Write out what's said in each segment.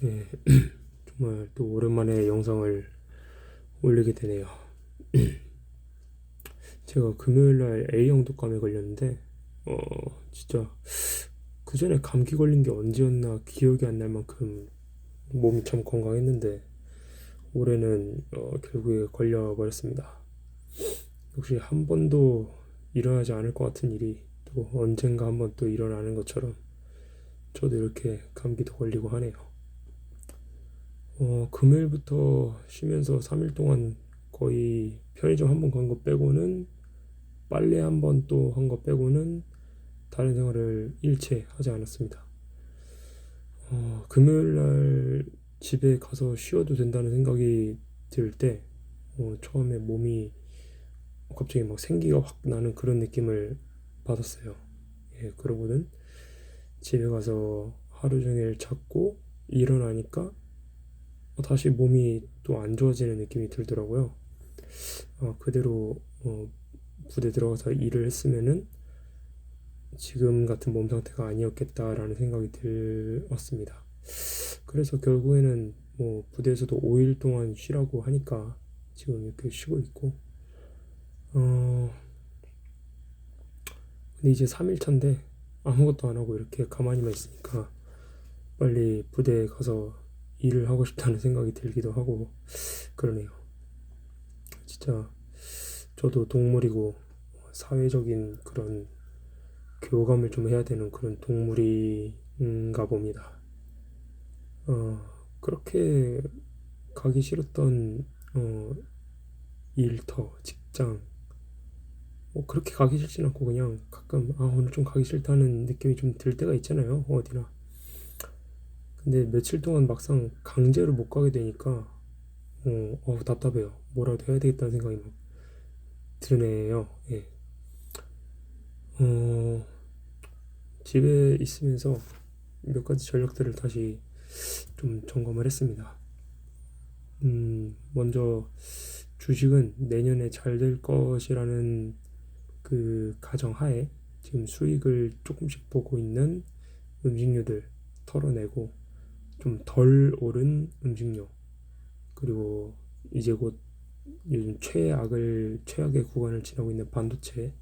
예, 정말 또 오랜만에 영상을 올리게 되네요. 제가 금요일날 A형 독감에 걸렸는데, 어, 진짜 그 전에 감기 걸린 게 언제였나 기억이 안 날 만큼 몸이 참 건강했는데, 올해는 결국에 걸려버렸습니다. 역시 한 번도 일어나지 않을 것 같은 일이 또 언젠가 한번 또 일어나는 것처럼 저도 이렇게 감기도 걸리고 하네요. 금요일부터 쉬면서 3일 동안 거의 편의점 한 번 간 거 빼고는 빨래 한 번 또 한 거 빼고는 다른 생활을 일체 하지 않았습니다. 금요일 날 집에 가서 쉬어도 된다는 생각이 들 때, 처음에 몸이 갑자기 막 생기가 확 나는 그런 느낌을 받았어요. 예, 그러고는 집에 가서 하루 종일 잤고 일어나니까 다시 몸이 또 안 좋아지는 느낌이 들더라고요. 그대로 부대 들어가서 일을 했으면은 지금 같은 몸 상태가 아니었겠다라는 생각이 들었습니다. 그래서 결국에는 뭐 부대에서도 5일 동안 쉬라고 하니까 지금 이렇게 쉬고 있고, 어, 근데 이제 3일 차인데 아무것도 안 하고 이렇게 가만히만 있으니까 빨리 부대에 가서 일을 하고 싶다는 생각이 들기도 하고 그러네요. 진짜 저도 동물이고 사회적인 그런 교감을 좀 해야 되는 그런 동물인가 봅니다. 그렇게 가기 싫었던 어, 일터, 직장, 뭐 그렇게 가기 싫진 않고 그냥 가끔 오늘 좀 가기 싫다는 느낌이 좀 들 때가 있잖아요, 어디나. 근데 며칠 동안 막상 강제로 못 가게 되니까 답답해요. 뭐라도 해야 되겠다는 생각이 막 드네요. 예. 어, 집에 있으면서 몇 가지 전략들을 다시 좀 점검을 했습니다. 먼저 주식은 내년에 잘 될 것이라는 그 가정하에 지금 수익을 조금씩 보고 있는 음식료들 털어내고 좀 덜 오른 음식료, 그리고 이제 곧 요즘 최악의 구간을 지나고 있는 반도체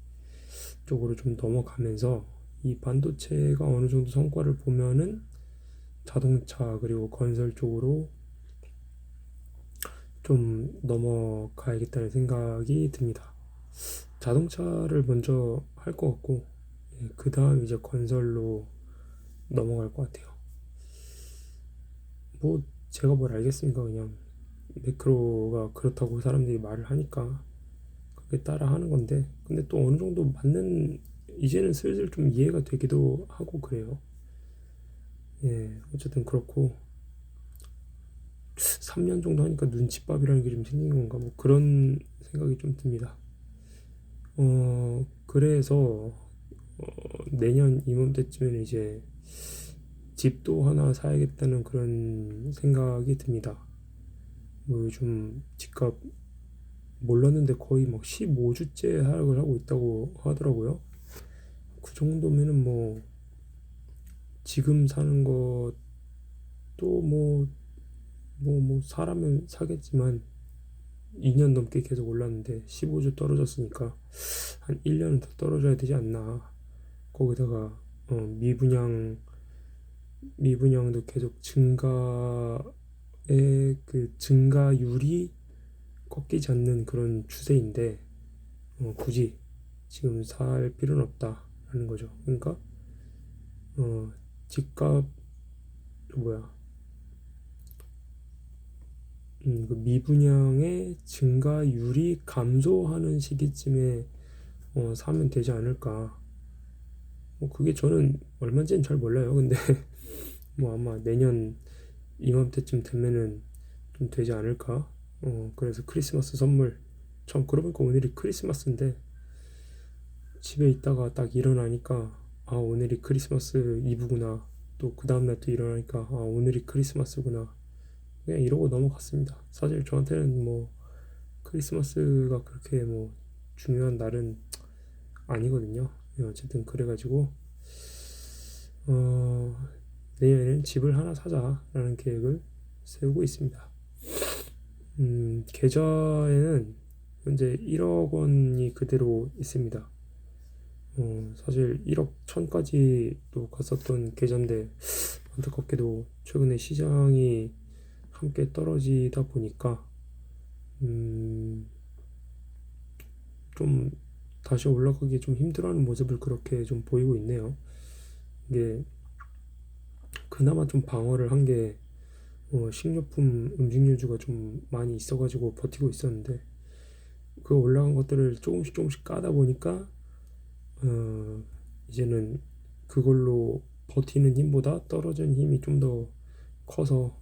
쪽으로 좀 넘어가면서 이 반도체가 어느 정도 성과를 보면은 자동차 그리고 건설 쪽으로 좀 넘어가야겠다는 생각이 듭니다. 자동차를 먼저 할 것 같고, 그 다음 이제 건설로 넘어갈 것 같아요. 뭐 제가 뭘 알겠습니까? 그냥 매크로가 그렇다고 사람들이 말을 하니까 그게 따라 하는 건데, 근데 또 어느 정도 맞는, 이제는 슬슬 좀 이해가 되기도 하고 그래요. 예, 어쨌든 그렇고 3년 정도 하니까 눈칫밥이라는 게 좀 생긴 건가 뭐 그런 생각이 좀 듭니다. 그래서 내년 이맘때쯤에는 이제 집도 하나 사야겠다는 그런 생각이 듭니다. 뭐 요즘 집값 몰랐는데 거의 막 15주째 하락을 하고 있다고 하더라고요. 그 정도면은 뭐 지금 사는 것도 뭐 사라면 사겠지만 2년 넘게 계속 올랐는데 15주 떨어졌으니까 한 1년은 더 떨어져야 되지 않나. 거기다가 미분양도 계속 증가의 그 증가율이 꺾이지 않는 그런 추세인데 굳이 지금 살 필요는 없다라는 거죠. 그러니까 집값 뭐야 그 미분양의 증가율이 감소하는 시기쯤에 사면 되지 않을까. 뭐 그게 저는 얼마인지는 잘 몰라요. 근데 뭐 아마 내년 이맘때쯤 되면은 좀 되지 않을까. 그래서 크리스마스 선물, 참 그러고 보니까 오늘이 크리스마스인데 집에 있다가 딱 일어나니까 오늘이 크리스마스 이브구나. 또 그 다음날 또 일어나니까 오늘이 크리스마스구나. 그냥 이러고 넘어갔습니다. 사실 저한테는 뭐 크리스마스가 그렇게 뭐 중요한 날은 아니거든요. 어쨌든 그래가지고 어 내년에는 집을 하나 사자라는 계획을 세우고 있습니다. 계좌에는 현재 1억 원이 그대로 있습니다. 사실 1억 1000까지도 갔었던 계좌인데 안타깝게도 최근에 시장이 함께 떨어지다 보니까 좀 다시 올라가기 좀 힘들어하는 모습을 그렇게 좀 보이고 있네요. 이게 그나마 좀 방어를 한 게 식료품, 음식료주가 좀 많이 있어가지고 버티고 있었는데 그 올라간 것들을 조금씩 조금씩 까다 보니까 어, 이제는 그걸로 버티는 힘보다 떨어지는 힘이 좀 더 커서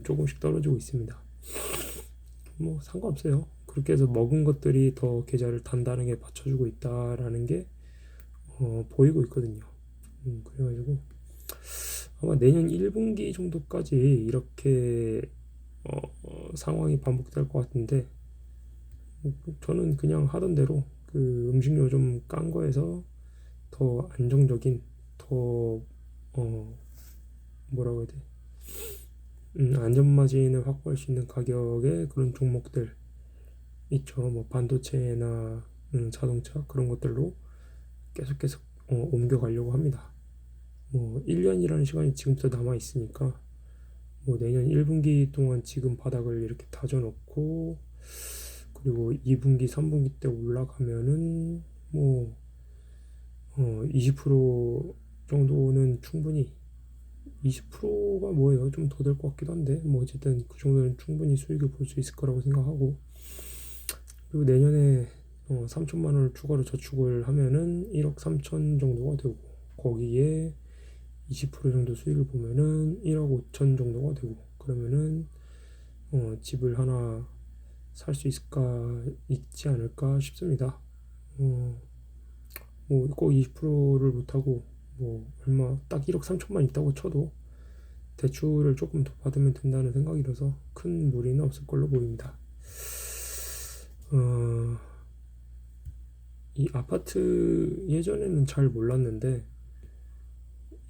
조금씩 떨어지고 있습니다. 뭐 상관없어요. 그렇게 해서 먹은 것들이 더 계좌를 단단하게 받쳐주고 있다라는 게 보이고 있거든요. 그래가지고 아마 내년 1분기 정도까지 이렇게 상황이 반복될 것 같은데 저는 그냥 하던 대로 그 음식료 좀 깐 거에서 더 안정적인 더 뭐라고 해야 돼 안전마진을 확보할 수 있는 가격의 그런 종목들 있죠. 뭐 반도체나 자동차 그런 것들로 계속 옮겨가려고 합니다. 뭐 1년이라는 시간이 지금부터 남아 있으니까 뭐 내년 1분기 동안 지금 바닥을 이렇게 다져놓고 그리고 2분기, 3분기 때 올라가면은 뭐 20% 정도는 충분히 20%가 뭐예요? 좀 더 될 것 같기도 한데 뭐 어쨌든 그 정도는 충분히 수익을 볼 수 있을 거라고 생각하고 그리고 내년에 3천만 원을 추가로 저축을 하면은 1억 3천 정도가 되고 거기에 20% 정도 수익을 보면은 1억 5천 정도가 되고 그러면은 집을 하나 살 수 있지 않을까 싶습니다. 뭐 꼭 20%를 못하고 뭐 얼마 딱 1억 3천만 있다고 쳐도 대출을 조금 더 받으면 된다는 생각이라서 큰 무리는 없을 걸로 보입니다. 이 아파트 예전에는 잘 몰랐는데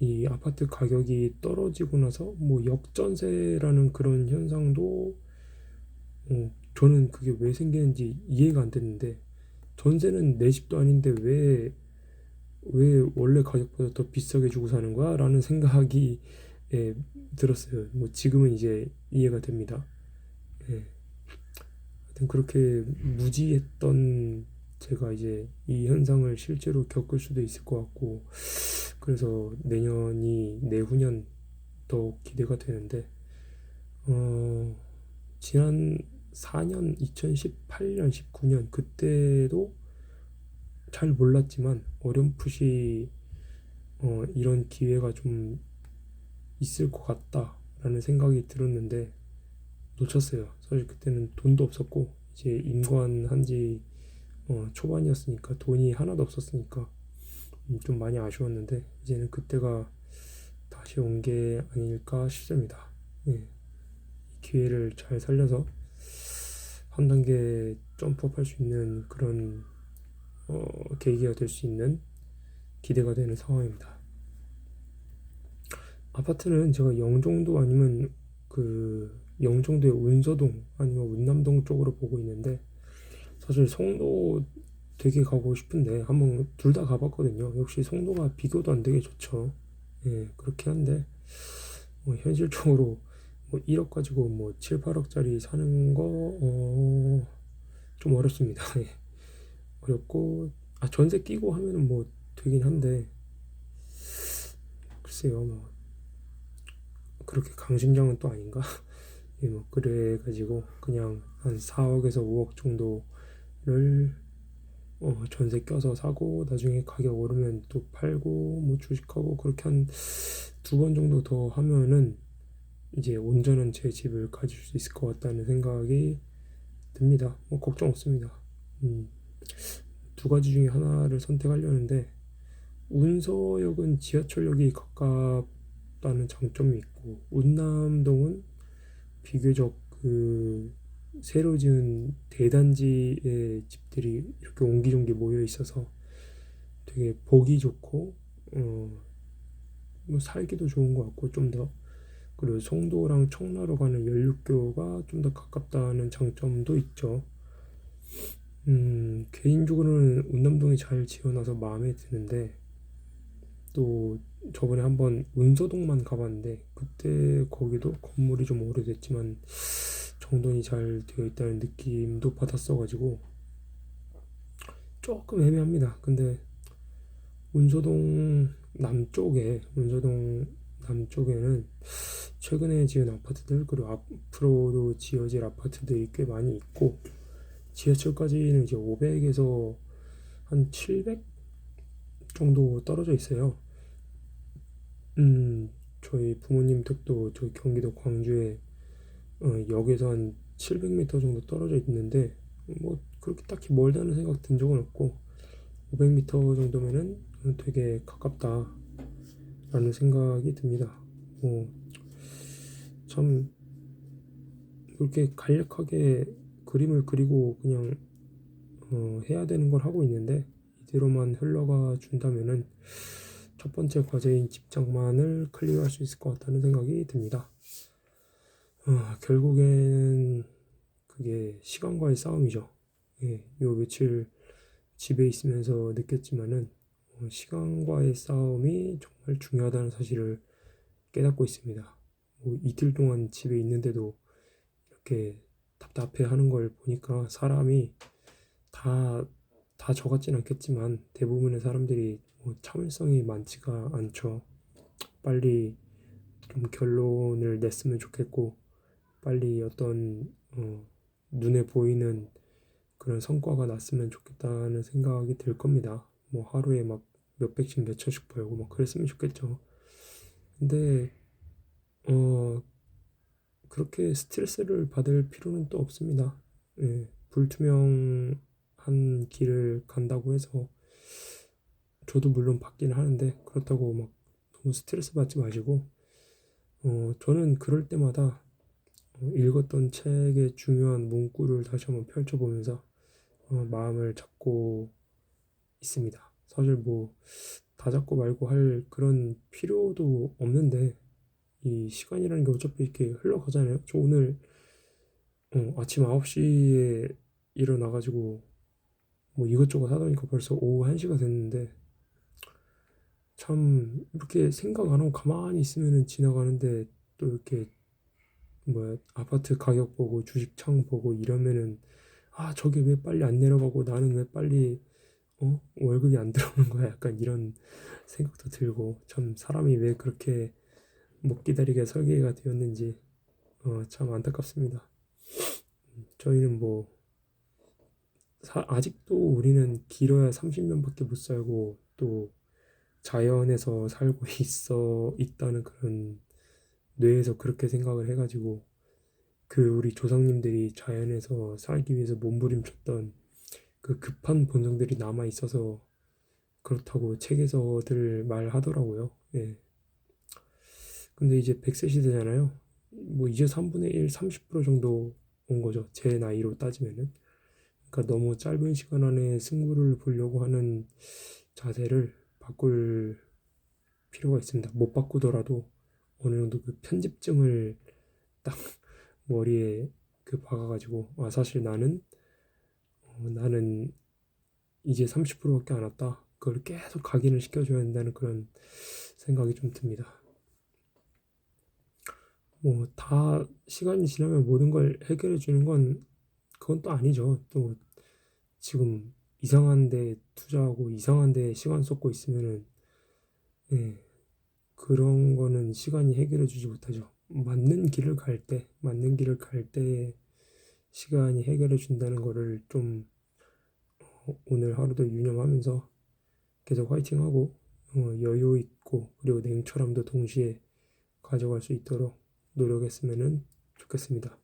이 아파트 가격이 떨어지고 나서 뭐 역전세라는 그런 현상도 저는 그게 왜 생기는지 이해가 안 됐는데 전세는 내 집도 아닌데 왜 원래 가격보다 더 비싸게 주고 사는 거야? 라는 생각이 들었어요. 뭐 지금은 이제 이해가 됩니다. 예. 하여튼 그렇게 무지했던 제가 이제 이 현상을 실제로 겪을 수도 있을 것 같고 그래서 내년이 내후년 더 기대가 되는데 지난 4년 2018년 19년 그때도 잘 몰랐지만 어렴풋이 이런 기회가 좀 있을 것 같다라는 생각이 들었는데 놓쳤어요. 사실 그때는 돈도 없었고 이제 임관한 지 초반이었으니까 돈이 하나도 없었으니까 좀 많이 아쉬웠는데 이제는 그때가 다시 온 게 아닐까 싶습니다. 예, 이 기회를 잘 살려서 한 단계 점프업 할 수 있는 그런 계기가 될 수 있는 기대가 되는 상황입니다. 아파트는 제가 영종도 아니면 그 영종도의 운서동 아니면 운남동 쪽으로 보고 있는데 사실 송도 되게 가고 싶은데 한번 둘 다 가봤거든요. 역시 송도가 비교도 안 되게 좋죠. 예, 그렇긴 한데 현실적으로 뭐 1억 가지고 뭐 7, 8억짜리 사는 거 좀 어렵습니다. 예, 어렵고 전세 끼고 하면은 뭐 되긴 한데 글쎄요 뭐 그렇게 강심장은 또 아닌가? 예, 뭐 그래가지고 그냥 한 4억에서 5억 정도를 전세 껴서 사고 나중에 가격 오르면 또 팔고 뭐 주식하고 그렇게 한 2번 정도 더 하면은 이제 온전한 제 집을 가질 수 있을 것 같다는 생각이 듭니다. 뭐 걱정 없습니다. 음, 두 가지 중에 하나를 선택하려는데 운서역은 지하철역이 가깝다는 장점이 있고 운남동은 비교적 그 새로 지은 대단지의 집들이 이렇게 옹기종기 모여 있어서 되게 보기 좋고 뭐 살기도 좋은 것 같고 좀 더, 그리고 송도랑 청라로 가는 연륙교가 좀 더 가깝다는 장점도 있죠. 개인적으로는 운남동이 잘 지어놔서 마음에 드는데, 또 저번에 한번 운서동만 가봤는데 그때 거기도 건물이 좀 오래됐지만 정돈이 잘 되어 있다는 느낌도 받았어가지고 조금 애매합니다. 근데 운서동 남쪽에는 최근에 지은 아파트들, 그리고 앞으로도 지어질 아파트들이 꽤 많이 있고, 지하철까지는 이제 500에서 한 700 정도 떨어져 있어요. 저희 부모님 댁도 저 경기도 광주에 역에서 한 700m 정도 떨어져 있는데, 뭐 그렇게 딱히 멀다는 생각 든 적은 없고, 500m 정도면은 되게 가깝다라는 생각이 듭니다. 뭐 참 그렇게 간략하게 그림을 그리고 그냥 해야 되는 걸 하고 있는데, 이대로만 흘러가 준다면은 첫 번째 과제인 집장만을 클리어할 수 있을 것 같다는 생각이 듭니다. 결국엔 그게 시간과의 싸움이죠. 예, 요 며칠 집에 있으면서 느꼈지만은 시간과의 싸움이 정말 중요하다는 사실을 깨닫고 있습니다. 뭐 이틀 동안 집에 있는데도 이렇게 답답해 하는 걸 보니까 사람이 다, 다 저 같진 않겠지만 대부분의 사람들이 뭐 참을성이 많지가 않죠. 빨리 좀 결론을 냈으면 좋겠고, 빨리 어떤 눈에 보이는 그런 성과가 났으면 좋겠다는 생각이 들 겁니다. 뭐 하루에 막 몇백씩 몇천씩 벌고 막 그랬으면 좋겠죠. 근데 어 그렇게 스트레스를 받을 필요는 또 없습니다. 예, 불투명한 길을 간다고 해서 저도 물론 받기는 하는데, 그렇다고 막 너무 스트레스 받지 마시고, 저는 그럴 때마다 읽었던 책의 중요한 문구를 다시 한번 펼쳐보면서 마음을 잡고 있습니다. 사실 뭐 다 잡고 말고 할 그런 필요도 없는데, 이 시간이라는 게 어차피 이렇게 흘러가잖아요. 저 오늘 아침 9시에 일어나가지고 뭐 이것저것 하다 보니까 벌써 오후 1시가 됐는데, 참 이렇게 생각 안 하고 가만히 있으면은 지나가는데, 또 이렇게 뭐야 아파트 가격 보고 주식창 보고 이러면은, 아 저게 왜 빨리 안 내려가고 나는 왜 빨리 월급이 안 들어오는 거야, 약간 이런 생각도 들고, 참 사람이 왜 그렇게 못 기다리게 설계가 되었는지 참 안타깝습니다. 저희는 뭐 아직도 우리는 길어야 30년밖에 못 살고, 또 자연에서 살고 있다는 그런, 뇌에서 그렇게 생각을 해가지고, 그 우리 조상님들이 자연에서 살기 위해서 몸부림쳤던 그 급한 본성들이 남아 있어서 그렇다고 책에서들 말하더라고요. 예. 근데 이제 100세 시대잖아요. 뭐 이제 3분의 1, 30% 정도 온 거죠. 제 나이로 따지면은. 그러니까 너무 짧은 시간 안에 승부를 보려고 하는 자세를 바꿀 필요가 있습니다. 못 바꾸더라도 어느 정도 그 편집증을 딱 머리에 그 박아가지고, 아 사실 나는 이제 30%밖에 안 왔다. 그걸 계속 각인을 시켜줘야 된다는 그런 생각이 좀 듭니다. 뭐 다 시간이 지나면 모든 걸 해결해 주는 건 그건 또 아니죠. 또 지금 이상한 데 투자하고 이상한 데 시간 쏟고 있으면은, 예, 그런 거는 시간이 해결해 주지 못하죠. 맞는 길을 갈 때 시간이 해결해 준다는 거를 좀 오늘 하루도 유념하면서 계속 화이팅하고, 여유 있고 그리고 냉철함도 동시에 가져갈 수 있도록 노력했으면 좋겠습니다.